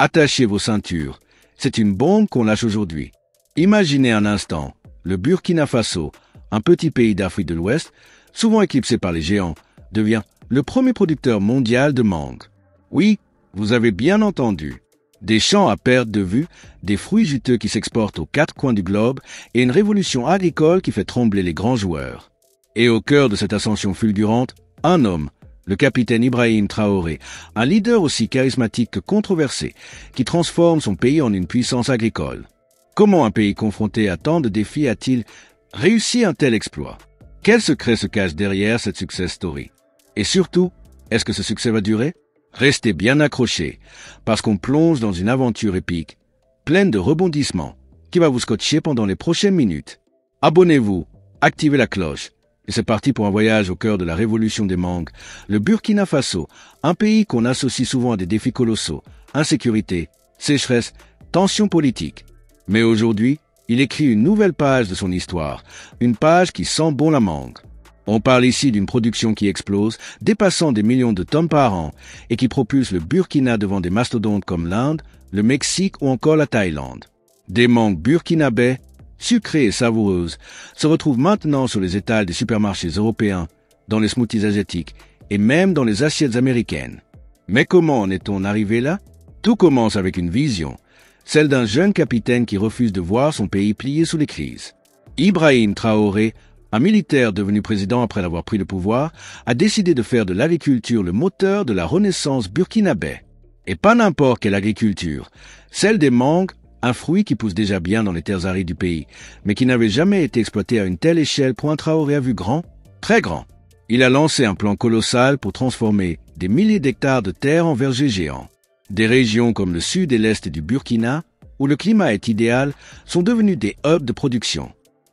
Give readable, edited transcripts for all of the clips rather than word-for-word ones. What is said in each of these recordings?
Attachez vos ceintures. C'est une bombe qu'on lâche aujourd'hui. Imaginez un instant, le Burkina Faso, un petit pays d'Afrique de l'Ouest, souvent éclipsé par les géants, devient le premier producteur mondial de mangue. Oui, vous avez bien entendu. Des champs à perte de vue, des fruits juteux qui s'exportent aux quatre coins du globe et une révolution agricole qui fait trembler les grands joueurs. Et au cœur de cette ascension fulgurante, un homme, le capitaine Ibrahim Traoré, un leader aussi charismatique que controversé, qui transforme son pays en une puissance agricole. Comment un pays confronté à tant de défis a-t-il réussi un tel exploit? Quel secret se cache derrière cette success story? Et surtout, est-ce que ce succès va durer? Restez bien accrochés, parce qu'on plonge dans une aventure épique, pleine de rebondissements, qui va vous scotcher pendant les prochaines minutes. Abonnez-vous, activez la cloche, et c'est parti pour un voyage au cœur de la révolution des mangues, le Burkina Faso, un pays qu'on associe souvent à des défis colossaux, insécurité, sécheresse, tensions politiques. Mais aujourd'hui, il écrit une nouvelle page de son histoire, une page qui sent bon la mangue. On parle ici d'une production qui explose, dépassant des millions de tonnes par an et qui propulse le Burkina devant des mastodontes comme l'Inde, le Mexique ou encore la Thaïlande. Des mangues burkinabais, sucrées et savoureuses, se retrouvent maintenant sur les étals des supermarchés européens, dans les smoothies asiatiques et même dans les assiettes américaines. Mais comment en est-on arrivé là? Tout commence avec une vision, celle d'un jeune capitaine qui refuse de voir son pays plié sous les crises. Ibrahim Traoré, un militaire devenu président après avoir pris le pouvoir, a décidé de faire de l'agriculture le moteur de la renaissance burkinabé. Et pas n'importe quelle agriculture, celle des mangues, un fruit qui pousse déjà bien dans les terres arides du pays, mais qui n'avait jamais été exploité à une telle échelle pour un Traoré a vu grand, très grand. Il a lancé un plan colossal pour transformer des milliers d'hectares de terres en vergers géants. Des régions comme le sud et l'est du Burkina, où le climat est idéal, sont devenues des hubs de production.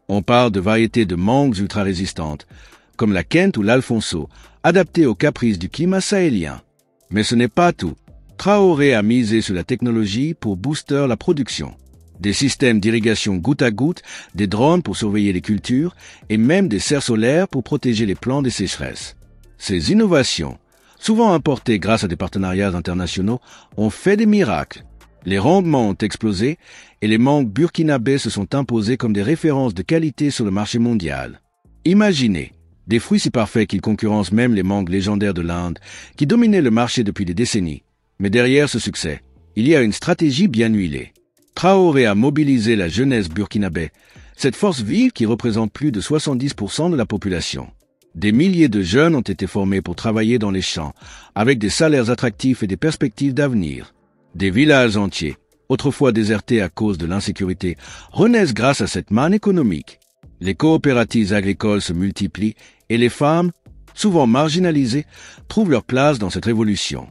On parle de variétés de mangues ultra-résistantes, comme la Kent ou l'Alfonso, adaptées aux caprices du climat sahélien. Mais ce n'est pas tout. Traoré a misé sur la technologie pour booster la production. Des systèmes d'irrigation goutte à goutte, des drones pour surveiller les cultures et même des serres solaires pour protéger les plants des sécheresses. Ces innovations, souvent importées grâce à des partenariats internationaux, ont fait des miracles. Les rendements ont explosé et les mangues burkinabés se sont imposés comme des références de qualité sur le marché mondial. Imaginez, des fruits si parfaits qu'ils concurrencent même les mangues légendaires de l'Inde, qui dominaient le marché depuis des décennies. Mais derrière ce succès, il y a une stratégie bien huilée. Traoré a mobilisé la jeunesse burkinabé, cette force vive qui représente plus de 70% de la population. Des milliers de jeunes ont été formés pour travailler dans les champs, avec des salaires attractifs et des perspectives d'avenir. Des villages entiers, autrefois désertés à cause de l'insécurité, renaissent grâce à cette manne économique. Les coopératives agricoles se multiplient et les femmes, souvent marginalisées, trouvent leur place dans cette révolution.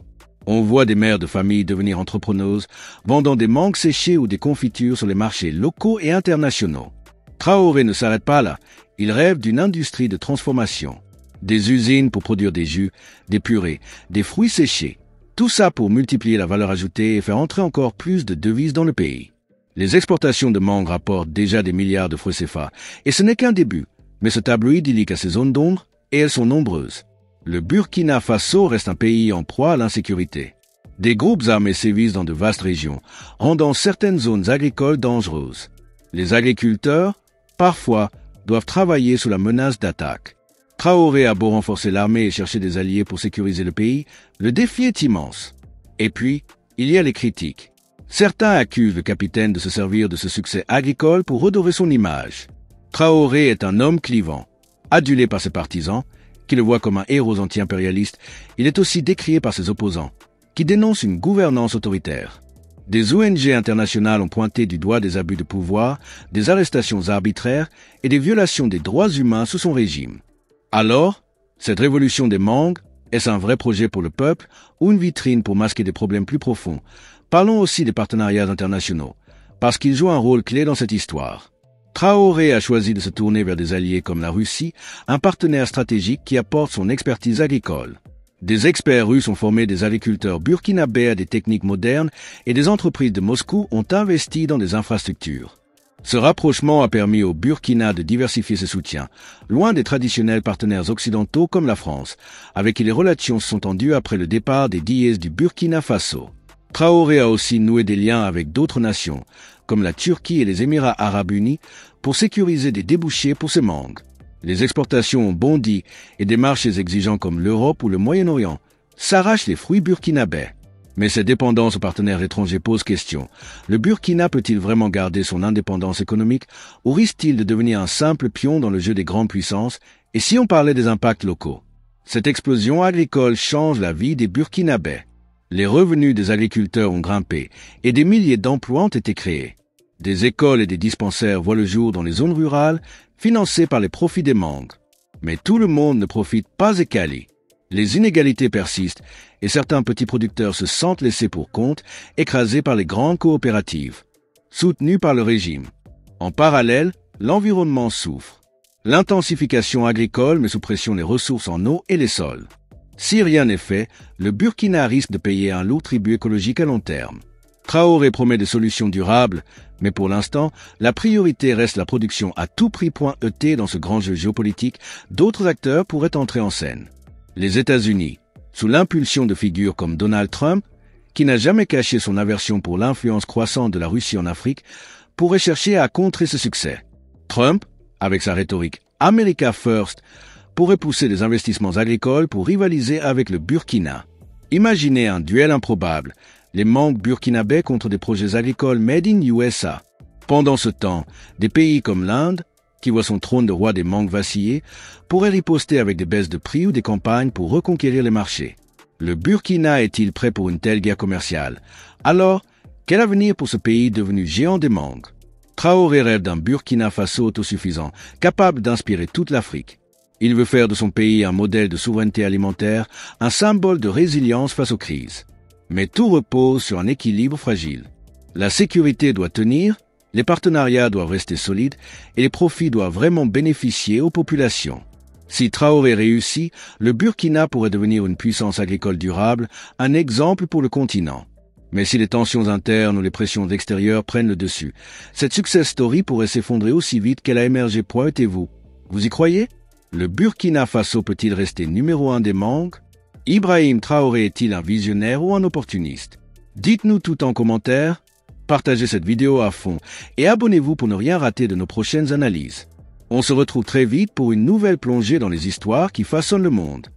On voit des mères de famille devenir entrepreneuses, vendant des mangues séchées ou des confitures sur les marchés locaux et internationaux. Traoré ne s'arrête pas là, il rêve d'une industrie de transformation. Des usines pour produire des jus, des purées, des fruits séchés. Tout ça pour multiplier la valeur ajoutée et faire entrer encore plus de devises dans le pays. Les exportations de mangues rapportent déjà des milliards de francs CFA, et ce n'est qu'un début. Mais ce tableau idyllique a ses zones d'ombre, et elles sont nombreuses. Le Burkina Faso reste un pays en proie à l'insécurité. Des groupes armés sévissent dans de vastes régions, rendant certaines zones agricoles dangereuses. Les agriculteurs, parfois, doivent travailler sous la menace d'attaques. Traoré a beau renforcer l'armée et chercher des alliés pour sécuriser le pays, le défi est immense. Et puis, il y a les critiques. Certains accusent le capitaine de se servir de ce succès agricole pour redorer son image. Traoré est un homme clivant. Adulé par ses partisans, qui le voient comme un héros anti-impérialiste, il est aussi décrié par ses opposants, qui dénoncent une gouvernance autoritaire. Des ONG internationales ont pointé du doigt des abus de pouvoir, des arrestations arbitraires et des violations des droits humains sous son régime. Alors, cette révolution des mangues, est-ce un vrai projet pour le peuple ou une vitrine pour masquer des problèmes plus profonds? Parlons aussi des partenariats internationaux, parce qu'ils jouent un rôle clé dans cette histoire. Traoré a choisi de se tourner vers des alliés comme la Russie, un partenaire stratégique qui apporte son expertise agricole. Des experts russes ont formé des agriculteurs burkinabés à des techniques modernes et des entreprises de Moscou ont investi dans des infrastructures. Ce rapprochement a permis au Burkina de diversifier ses soutiens, loin des traditionnels partenaires occidentaux comme la France, avec qui les relations se sont tendues après le départ des Dièses du Burkina Faso. Traoré a aussi noué des liens avec d'autres nations, comme la Turquie et les Émirats arabes unis, pour sécuriser des débouchés pour ses mangues. Les exportations ont bondi et des marchés exigeants comme l'Europe ou le Moyen-Orient s'arrachent les fruits burkinabais. Mais cette dépendance aux partenaires étrangers pose question. Le Burkina peut-il vraiment garder son indépendance économique ou risque-t-il de devenir un simple pion dans le jeu des grandes puissances? Et si on parlait des impacts locaux? Cette explosion agricole change la vie des Burkinabés. Les revenus des agriculteurs ont grimpé et des milliers d'emplois ont été créés. Des écoles et des dispensaires voient le jour dans les zones rurales, financés par les profits des mangues. Mais tout le monde ne profite pas égalé. Les inégalités persistent et certains petits producteurs se sentent laissés pour compte, écrasés par les grandes coopératives, soutenues par le régime. En parallèle, l'environnement souffre. L'intensification agricole met sous pression les ressources en eau et les sols. Si rien n'est fait, le Burkina risque de payer un lourd tribut écologique à long terme. Traoré promet des solutions durables, mais pour l'instant, la priorité reste la production à tout prix. ET dans ce grand jeu géopolitique, d'autres acteurs pourraient entrer en scène. Les États-Unis, sous l'impulsion de figures comme Donald Trump, qui n'a jamais caché son aversion pour l'influence croissante de la Russie en Afrique, pourraient chercher à contrer ce succès. Trump, avec sa rhétorique « America First », pourrait pousser des investissements agricoles pour rivaliser avec le Burkina. Imaginez un duel improbable, les mangues burkinabais contre des projets agricoles made in USA. Pendant ce temps, des pays comme l'Inde, qui voit son trône de roi des mangues vaciller, pourrait riposter avec des baisses de prix ou des campagnes pour reconquérir les marchés. Le Burkina est-il prêt pour une telle guerre commerciale? Alors, quel avenir pour ce pays devenu géant des mangues? Traoré rêve d'un Burkina Faso autosuffisant, capable d'inspirer toute l'Afrique. Il veut faire de son pays un modèle de souveraineté alimentaire, un symbole de résilience face aux crises. Mais tout repose sur un équilibre fragile. La sécurité doit tenir, les partenariats doivent rester solides et les profits doivent vraiment bénéficier aux populations. Si Traoré réussit, le Burkina pourrait devenir une puissance agricole durable, un exemple pour le continent. Mais si les tensions internes ou les pressions extérieures prennent le dessus, cette success story pourrait s'effondrer aussi vite qu'elle a émergé. Pointez-vous. Vous y croyez? Le Burkina Faso peut-il rester numéro 1 des mangues? Ibrahim Traoré est-il un visionnaire ou un opportuniste? Dites-nous tout en commentaire, partagez cette vidéo à fond et abonnez-vous pour ne rien rater de nos prochaines analyses. On se retrouve très vite pour une nouvelle plongée dans les histoires qui façonnent le monde.